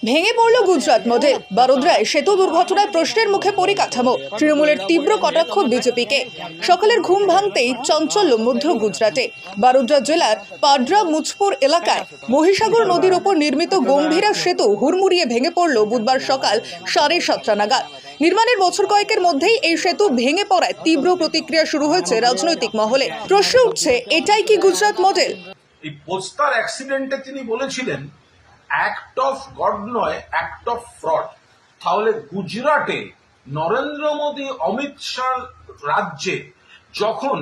ভেঙে পড়ল গুজরাট মডেল। বারোদ্রায় সেতু দুর্ঘটনায় প্রশ্নের মুখে পরিকাঠামো। তৃণমূলের তীব্র কটাক্ষ বিজেপিকে। সকালের ঘুম ভাঙতেই চাঞ্চল্য মধ্য গুজরাটে। বারোদ্রা জেলার পাডরা মুজপুর এলাকায় মহিসাগর নদীর ওপর নির্মিত গম্ভীরা সেতু হুড়মুড়িয়ে ভেঙে পড়ল বুধবার সকাল 7:30 নাগাদ। নির্মাণের বছর কয়েকের মধ্যেই এই সেতু ভেঙে পড়ায় তীব্র প্রতিক্রিয়া শুরু হয়েছে রাজনৈতিক মহলে। প্রশ্ন উঠছে, এটাই কি গুজরাট মডেল? এই পোস্টার অ্যাক্সিডেন্টে তিনি বলেছিলেন অ্যাক্ট অফ গড নয়, অ্যাক্ট অফ ফ্রড। তাহলে গুজরাটে নরেন্দ্র মোদী অমিত শাহ রাজ্যে যখন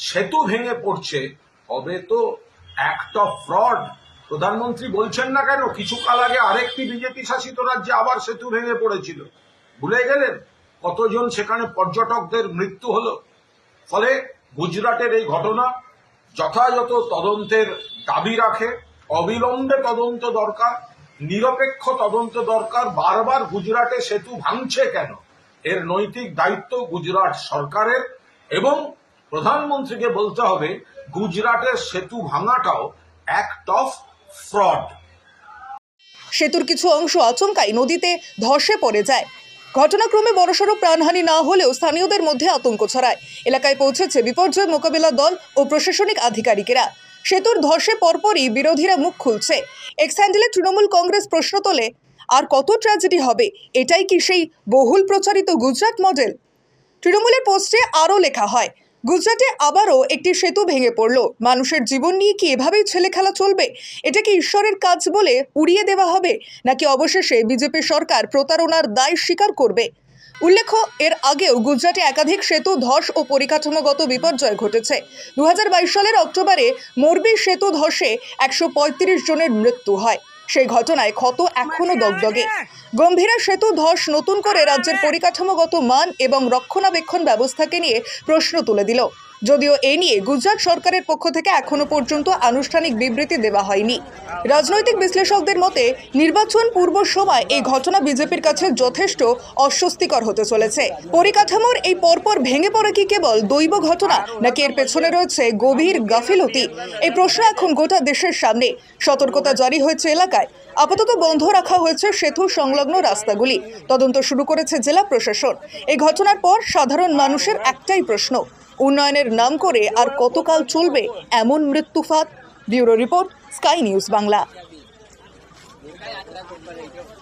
সেতু ভেঙে পড়ছে হবে তো অ্যাক্ট অফ ফ্রড। প্রধানমন্ত্রী বলছেন না কেন কিছুকাল আগে আরেকটি বিজেপি শাসিত রাজ্যে আবার সেতু ভেঙে পড়েছিল? ভুলে গেলেন কতজন সেখানে পর্যটকদের মৃত্যু হলো? ফলে গুজরাটের এই ঘটনা যথাযথ তদন্তের দাবি রাখে। অবিলম্বে তদন্ত দরকার, নিরপেক্ষ তদন্ত দরকার। বারবার গুজরাটে সেতু ভাঙছে কেন, এর নৈতিক দায়িত্ব গুজরাট সরকারের, এবং প্রধানমন্ত্রীকে বলতে হবে গুজরাটের সেতু ভাঙাটাও অ্যাক্ট অফ ফ্রড। সেতুর কিছু অংশ আচমকাই নদীতে ধসে পড়ে যায়। ঘটনাক্রমে বড়সড় প্রাণহানি না হলেও স্থানীয়দের মধ্যে আতঙ্ক ছড়ায়। এলাকায় পৌঁছেছে বিপর্যয় মোকাবিলা দল ও প্রশাসনিক আধিকারিকেরা। সেতুর ধসে পরপরই বিরোধীরা মুখ খুলছে। এক্স হ্যান্ডেলে তৃণমূল কংগ্রেস প্রশ্ন তোলে, আর কত ট্র্যাজেডি হবে? এটাই কি সেই বহুল প্রচারিত গুজরাট মডেল? তৃণমূলের পোস্টে আরও লেখা হয়, গুজরাটে আবারও একটি সেতু ভেঙে পড়ল। মানুষের জীবন নিয়ে কি এভাবেই ছেলে খেলা চলবে? এটা কি ঈশ্বরের কাজ বলে উড়িয়ে দেওয়া হবে, নাকি অবশেষে বিজেপি সরকার প্রতারণার দায় স্বীকার করবে? উল্লেখ্য, এর আগেও গুজরাটে একাধিক সেতু ধস ও পরিকাঠামোগত বিপর্যয় ঘটেছে। 2022 সালের অক্টোবরে মোরবি সেতু ধসে 135 জনের মৃত্যু হয়। সেই ঘটনায় ক্ষত এখনো দগদগে। গম্ভীরা সেতু ধস নতুন করে রাজ্যের পরিকাঠামোগত মান এবং রক্ষণাবেক্ষণ ব্যবস্থাকে নিয়ে প্রশ্ন তুলে দিল। যদিও এ নিয়ে গুজরাট সরকারের পক্ষ থেকে এখনো পর্যন্ত আনুষ্ঠানিক বিবৃতি দেওয়া হয়নি। রাজনৈতিক বিশ্লেষকদের মতে নির্বাচন পূর্ব সময় এই ঘটনা বিজেপির কাছে যথেষ্ট অস্বস্তিকর হতে চলেছে। পরিকাঠামোর এই পরপর ভেঙে পড়া কি কেবল দৈব ঘটনা, নাকি এর পেছনে রয়েছে গভীর গাফিলতি? এই প্রশ্ন এখন গোটা দেশের সামনে। সতর্কতা জারি হয়েছে এলাকায়। আপাতত বন্ধ রাখা হয়েছে সেতু সংলগ্ন রাস্তাগুলি। তদন্ত শুরু করেছে জেলা প্রশাসন। এই ঘটনার পর সাধারণ মানুষের একটাই প্রশ্ন, উন্নয়নের নাম করে আর কতকাল চলবে এমন মৃত্যুফাঁদ? Bureau report, Sky News Bangla.